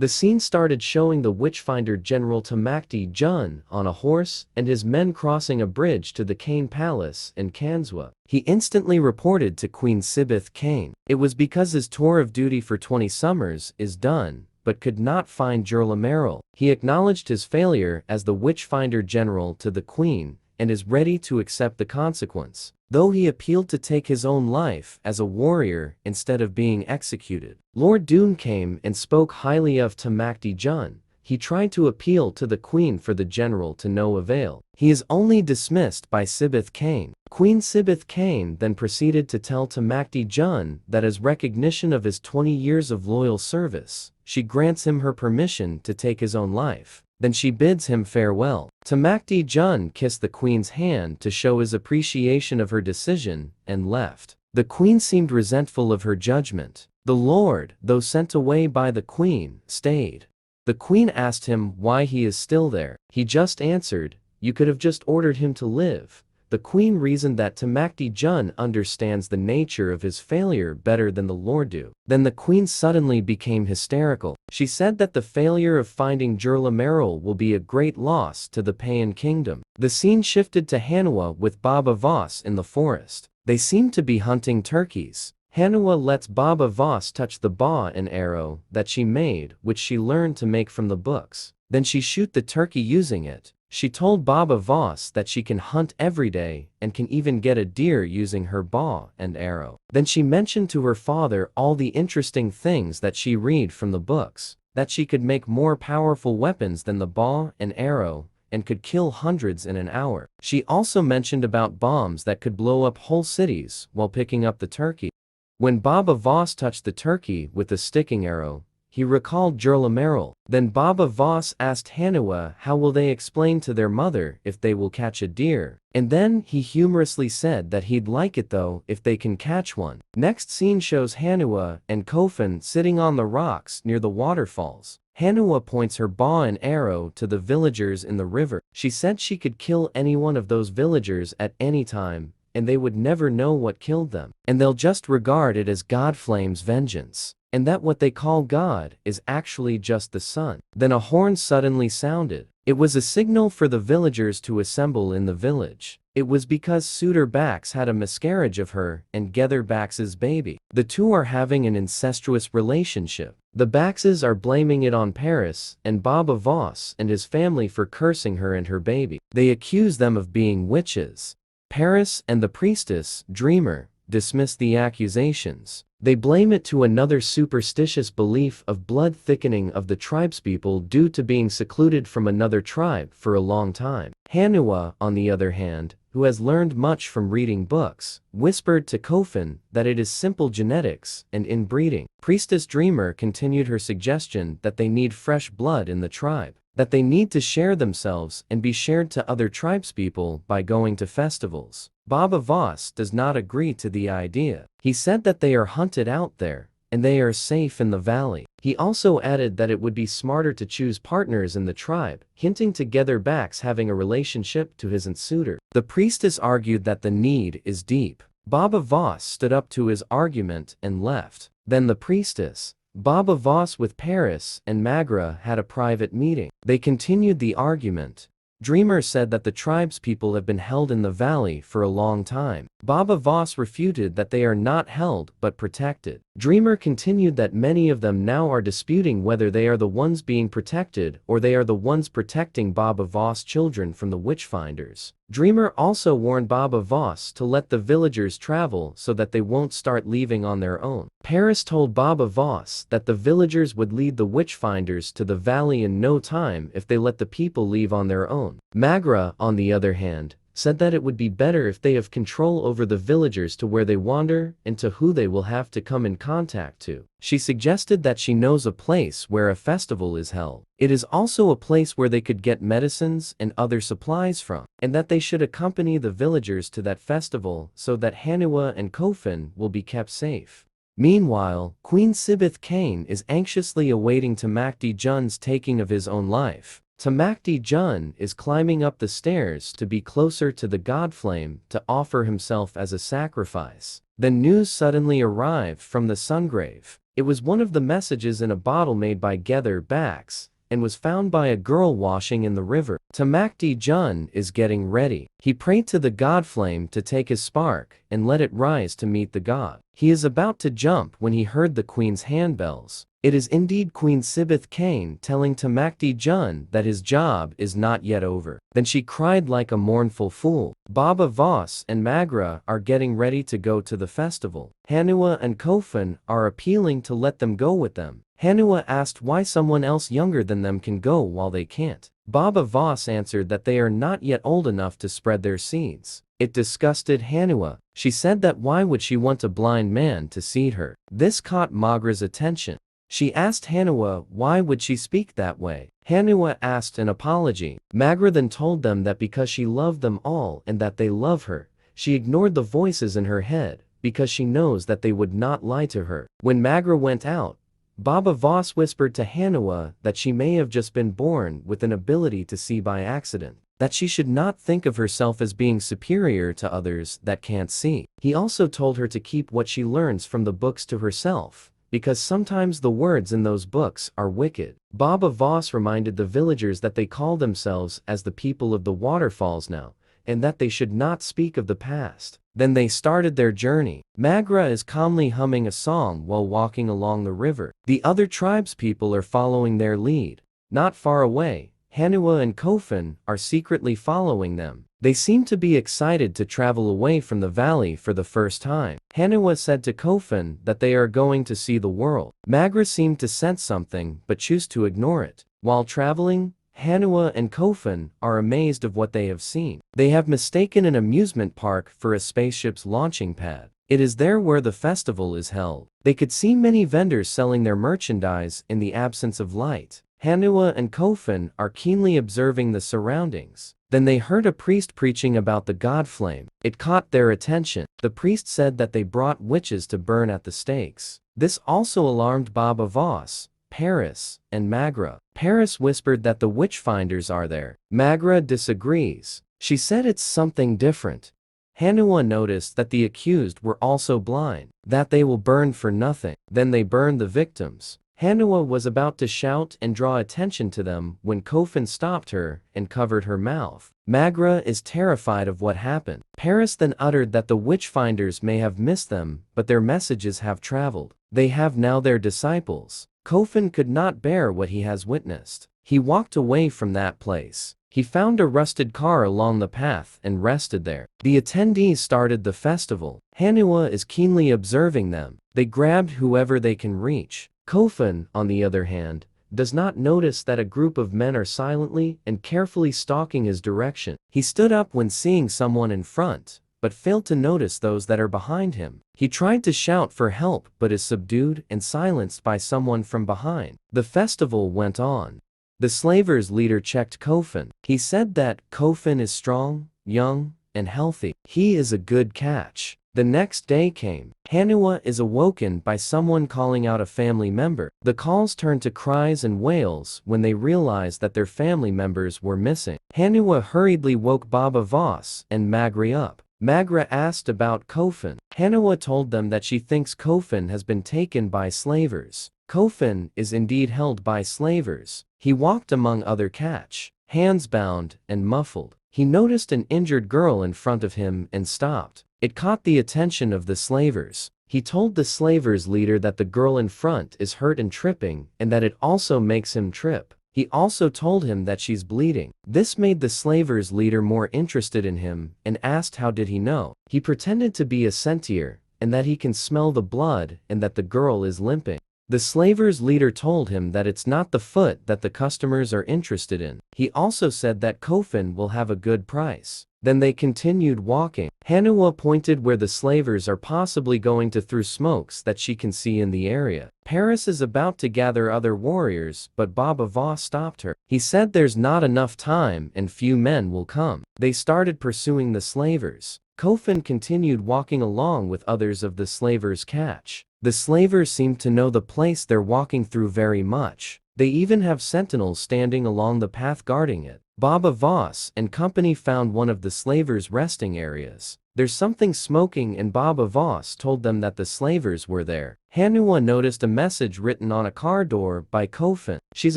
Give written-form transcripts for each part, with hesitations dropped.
The scene started showing the Witchfinder General Tamakti Jun on a horse and his men crossing a bridge to the Kane Palace in Kanswa. He instantly reported to Queen Sibith Kane. It was because his tour of duty for 20 summers is done, but could not find Jorlameril. He acknowledged his failure as the Witchfinder General to the Queen and is ready to accept the consequence, though he appealed to take his own life as a warrior instead of being executed. Lord Doon came and spoke highly of Tamakti Jun. He tried to appeal to the Queen for the general to no avail. He is only dismissed by Sibith Kane. Queen Sibith Kane then proceeded to tell Tamakti Jun that as recognition of his 20 years of loyal service, she grants him her permission to take his own life. Then she bids him farewell. Tamakti Jun kissed the Queen's hand to show his appreciation of her decision and left. The Queen seemed resentful of her judgment. The Lord, though sent away by the Queen, stayed. The Queen asked him why he is still there. He just answered, "You could have just ordered him to live." The Queen reasoned that Tamakti Jun understands the nature of his failure better than the Lord do. Then the Queen suddenly became hysterical. She said that the failure of finding Jorlameril will be a great loss to the Payan kingdom. The scene shifted to Hanua with Baba Voss in the forest. They seem to be hunting turkeys. Hanua lets Baba Voss touch the bow and arrow that she made, which she learned to make from the books. Then she shoot the turkey using it. She told Baba Voss that she can hunt every day and can even get a deer using her bow and arrow. Then she mentioned to her father all the interesting things that she read from the books, that she could make more powerful weapons than the bow and arrow and could kill hundreds in an hour. She also mentioned about bombs that could blow up whole cities while picking up the turkey. When Baba Voss touched the turkey with the sticking arrow, he recalled Jorlameril. Then Baba Voss asked Hanua how will they explain to their mother if they will catch a deer, and then he humorously said that he'd like it though if they can catch one. Next scene shows Hanua and Kofun sitting on the rocks near the waterfalls. Hanua points her bow and arrow to the villagers in the river. She said she could kill any one of those villagers at any time, and they would never know what killed them, and they'll just regard it as Godflame's vengeance, and that what they call God is actually just the sun. Then a horn suddenly sounded. It was a signal for the villagers to assemble in the village. It was because Suitor Bax had a miscarriage of her and Gether Bax's baby. The two are having an incestuous relationship. The Baxes are blaming it on Paris and Baba Voss and his family for cursing her and her baby. They accuse them of being witches. Paris and the priestess, Dreamer, dismiss the accusations. They blame it to another superstitious belief of blood thickening of the tribespeople due to being secluded from another tribe for a long time. Hanua, on the other hand, who has learned much from reading books, whispered to Kofun that it is simple genetics and inbreeding. Priestess Dreamer continued her suggestion that they need fresh blood in the tribe, that they need to share themselves and be shared to other tribespeople by going to festivals. Baba Voss does not agree to the idea. He said that they are hunted out there, and they are safe in the valley. He also added that it would be smarter to choose partners in the tribe, hinting to Gether Bax having a relationship to his suitor. The priestess argued that the need is deep. Baba Voss stood up to his argument and left. Then the priestess, Baba Voss with Paris and Magra had a private meeting. They continued the argument. Dreamer said that the tribespeople have been held in the valley for a long time. Baba Voss refuted that they are not held but protected. Dreamer continued that many of them now are disputing whether they are the ones being protected or they are the ones protecting Baba Voss' children from the witchfinders. Dreamer also warned Baba Voss to let the villagers travel so that they won't start leaving on their own. Paris told Baba Voss that the villagers would lead the witchfinders to the valley in no time if they let the people leave on their own. Magra, on the other hand, said that it would be better if they have control over the villagers to where they wander and to who they will have to come in contact to. She suggested that she knows a place where a festival is held. It is also a place where they could get medicines and other supplies from, and that they should accompany the villagers to that festival so that Hanua and Kofun will be kept safe. Meanwhile, Queen Sibith Kane is anxiously awaiting Tamakti Jun's taking of his own life. Tamakti Jun is climbing up the stairs to be closer to the god flame to offer himself as a sacrifice. Then news suddenly arrived from the Sungrave. It was one of the messages in a bottle made by Gether Bax, and was found by a girl washing in the river. Tamakti Jun is getting ready. He prayed to the god flame to take his spark and let it rise to meet the god. He is about to jump when he heard the queen's handbells. It is indeed Queen Sibith Kane telling Tamakti Jun that his job is not yet over. Then she cried like a mournful fool. Baba Voss and Magra are getting ready to go to the festival. Hanua and Kofun are appealing to let them go with them. Hanua asked why someone else younger than them can go while they can't. Baba Voss answered that they are not yet old enough to spread their seeds. It disgusted Hanua. She said that why would she want a blind man to seed her? This caught Magra's attention. She asked Hanua why would she speak that way. Hanua asked an apology. Magra then told them that because she loved them all and that they love her, she ignored the voices in her head because she knows that they would not lie to her. When Magra went out, Baba Voss whispered to Hanua that she may have just been born with an ability to see by accident, that she should not think of herself as being superior to others that can't see. He also told her to keep what she learns from the books to herself, because sometimes the words in those books are wicked. Baba Voss reminded the villagers that they call themselves as the people of the waterfalls now, and that they should not speak of the past. Then they started their journey. Magra is calmly humming a song while walking along the river. The other tribespeople are following their lead. Not far away, Hanua and Kofun are secretly following them. They seem to be excited to travel away from the valley for the first time. Hanua said to Kofun that they are going to see the world. Magra seemed to sense something but choose to ignore it. While traveling, Hanua and Kofun are amazed of what they have seen. They have mistaken an amusement park for a spaceship's launching pad. It is there where the festival is held. They could see many vendors selling their merchandise in the absence of light. Hanua and Kofun are keenly observing the surroundings. Then they heard a priest preaching about the god flame. It caught their attention. The priest said that they brought witches to burn at the stakes. This also alarmed Baba Voss, Paris, and Magra. Paris whispered that the witch-finders are there. Magra disagrees. She said it's something different. Hanua noticed that the accused were also blind, that they will burn for nothing. Then they burned the victims. Hanua was about to shout and draw attention to them when Kofun stopped her and covered her mouth. Magra is terrified of what happened. Paris then uttered that the witch-finders may have missed them, but their messages have traveled. They have now their disciples. Kofun could not bear what he has witnessed. He walked away from that place. He found a rusted car along the path and rested there. The attendees started the festival. Hanua is keenly observing them. They grabbed whoever they can reach. Kofun, on the other hand, does not notice that a group of men are silently and carefully stalking his direction. He stood up when seeing someone in front, but failed to notice those that are behind him. He tried to shout for help but is subdued and silenced by someone from behind. The festival went on. The slavers' leader checked Kofun. He said that Kofun is strong, young, and healthy. He is a good catch. The next day came. Hanua is awoken by someone calling out a family member. The calls turned to cries and wails when they realized that their family members were missing. Hanua hurriedly woke Baba Voss and Magra up. Magra asked about Kofun. Hanua told them that she thinks Kofun has been taken by slavers. Kofun is indeed held by slavers. He walked among other catch, hands bound and muffled. He noticed an injured girl in front of him and stopped. It caught the attention of the slavers. He told the slavers' leader that the girl in front is hurt and tripping and that it also makes him trip. He also told him that she's bleeding. This made the slavers' leader more interested in him and asked how did he know. He pretended to be a sentier and that he can smell the blood and that the girl is limping. The slavers' leader told him that it's not the foot that the customers are interested in. He also said that Kofun will have a good price. Then they continued walking. Hanua pointed where the slavers are possibly going to through smokes that she can see in the area. Paris is about to gather other warriors, but Baba Voss stopped her. He said there's not enough time and few men will come. They started pursuing the slavers. Kofun continued walking along with others of the slavers' catch. The slavers seemed to know the place they're walking through very much. They even have sentinels standing along the path guarding it. Baba Voss and company found one of the slavers' resting areas. There's something smoking and Baba Voss told them that the slavers were there. Hanua noticed a message written on a car door by Kofin. She's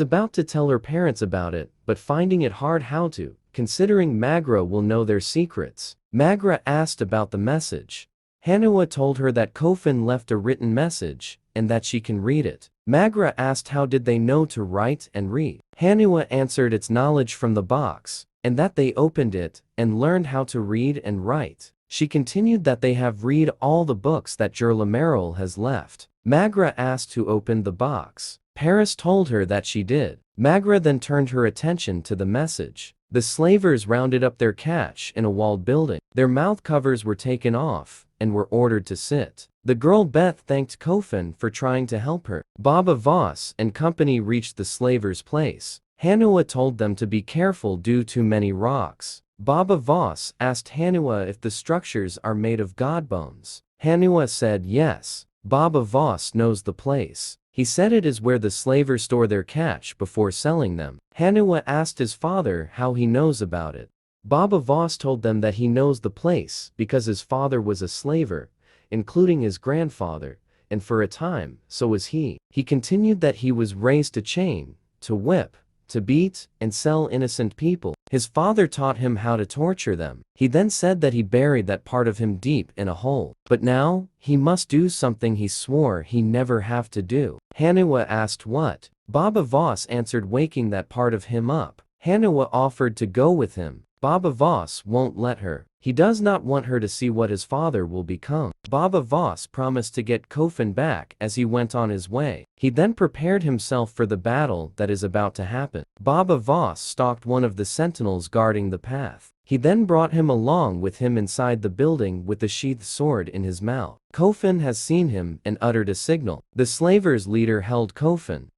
about to tell her parents about it, but finding it hard how to, considering Magra will know their secrets. Magra asked about the message. Hanua told her that Kofin left a written message, and that she can read it. Magra asked how did they know to write and read. Hanua answered it's knowledge from the box, and that they opened it, and learned how to read and write. She continued that they have read all the books that Gerlameril has left. Magra asked who opened the box. Paris told her that she did. Magra then turned her attention to the message. The slavers rounded up their catch in a walled building. Their mouth covers were taken off, and were ordered to sit. The girl Beth thanked Kofin for trying to help her. Baba Voss and company reached the slavers' place. Hanua told them to be careful due to many rocks. Baba Voss asked Hanua if the structures are made of god bones. Hanua said yes. Baba Voss knows the place. He said it is where the slavers store their catch before selling them. Hanua asked his father how he knows about it. Baba Voss told them that he knows the place because his father was a slaver, including his grandfather, and for a time, so was he. He continued that he was raised to chain, to whip, to beat, and sell innocent people. His father taught him how to torture them. He then said that he buried that part of him deep in a hole. But now, he must do something he swore he never have to do. Hanua asked what? Baba Voss answered waking that part of him up. Hanua offered to go with him. Baba Voss won't let her. He does not want her to see what his father will become. Baba Voss promised to get Kofin back as he went on his way. He then prepared himself for the battle that is about to happen. Baba Voss stalked one of the sentinels guarding the path. He then brought him along with him inside the building with the sheathed sword in his mouth. Kofin has seen him and uttered a signal. The slavers' leader held Kofin.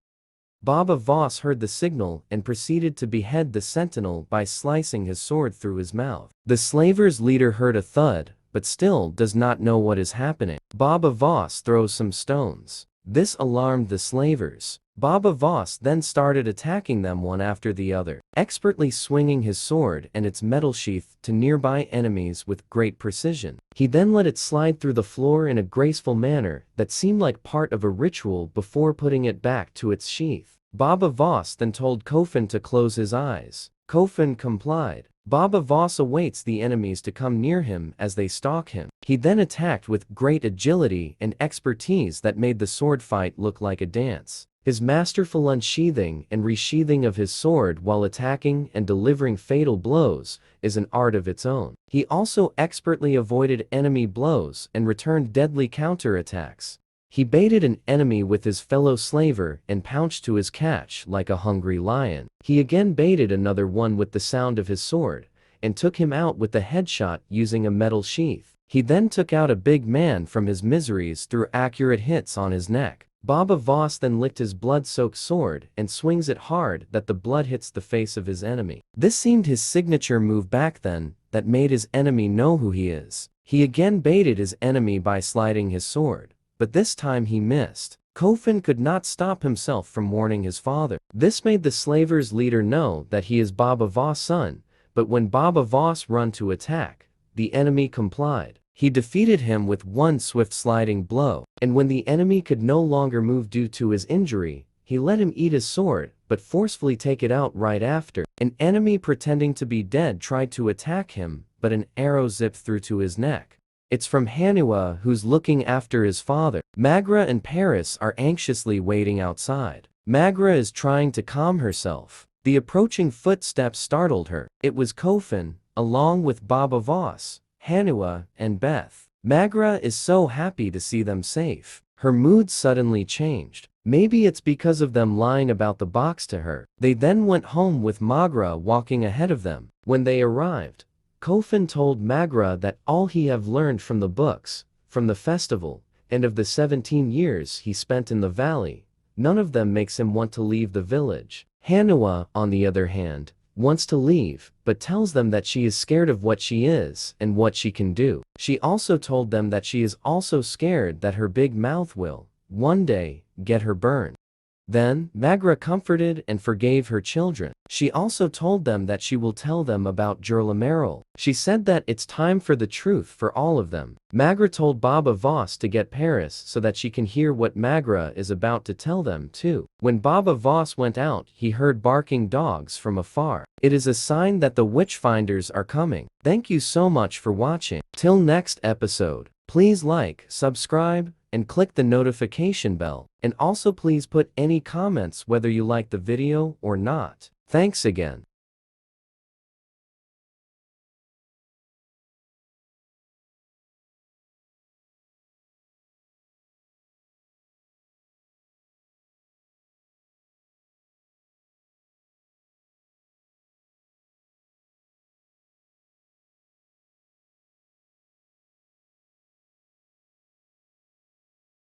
Baba Voss heard the signal and proceeded to behead the sentinel by slicing his sword through his mouth. The slavers' leader heard a thud, but still does not know what is happening. Baba Voss throws some stones. This alarmed the slavers. Baba Voss then started attacking them one after the other, expertly swinging his sword and its metal sheath to nearby enemies with great precision. He then let it slide through the floor in a graceful manner that seemed like part of a ritual before putting it back to its sheath. Baba Voss then told Kofin to close his eyes. Kofin complied. Baba Voss awaits the enemies to come near him as they stalk him. He then attacked with great agility and expertise that made the sword fight look like a dance. His masterful unsheathing and resheathing of his sword while attacking and delivering fatal blows is an art of its own. He also expertly avoided enemy blows and returned deadly counterattacks. He baited an enemy with his fellow slaver and pounced to his catch like a hungry lion. He again baited another one with the sound of his sword, and took him out with a headshot using a metal sheath. He then took out a big man from his miseries through accurate hits on his neck. Baba Voss then licked his blood-soaked sword and swings it hard that the blood hits the face of his enemy. This seemed his signature move back then, that made his enemy know who he is. He again baited his enemy by sliding his sword, but this time he missed. Kofin could not stop himself from warning his father. This made the slavers' leader know that he is Baba Voss' son, but when Baba Voss run to attack, the enemy complied. He defeated him with one swift sliding blow, and when the enemy could no longer move due to his injury, he let him eat his sword, but forcefully take it out right after. An enemy pretending to be dead tried to attack him, but an arrow zipped through to his neck. It's from Hanua, who's looking after his father. Magra and Paris are anxiously waiting outside. Magra is trying to calm herself. The approaching footsteps startled her. It was Kofin, along with Baba Voss, Hanua, and Beth. Magra is so happy to see them safe. Her mood suddenly changed. Maybe it's because of them lying about the box to her. They then went home with Magra walking ahead of them. When they arrived, Kofin told Magra that all he have learned from the books, from the festival, and of the 17 years he spent in the valley, none of them makes him want to leave the village. Hanua, on the other hand, wants to leave, but tells them that she is scared of what she is and what she can do. She also told them that she is also scared that her big mouth will, one day, get her burned. Then, Magra comforted and forgave her children. She also told them that she will tell them about Jurlameril. She said that it's time for the truth for all of them. Magra told Baba Voss to get Paris so that she can hear what Magra is about to tell them too. When Baba Voss went out, he heard barking dogs from afar. It is a sign that the witchfinders are coming. Thank you so much for watching. Till next episode, please like, subscribe, and click the notification bell. And also please put any comments whether you like the video or not. Thanks again.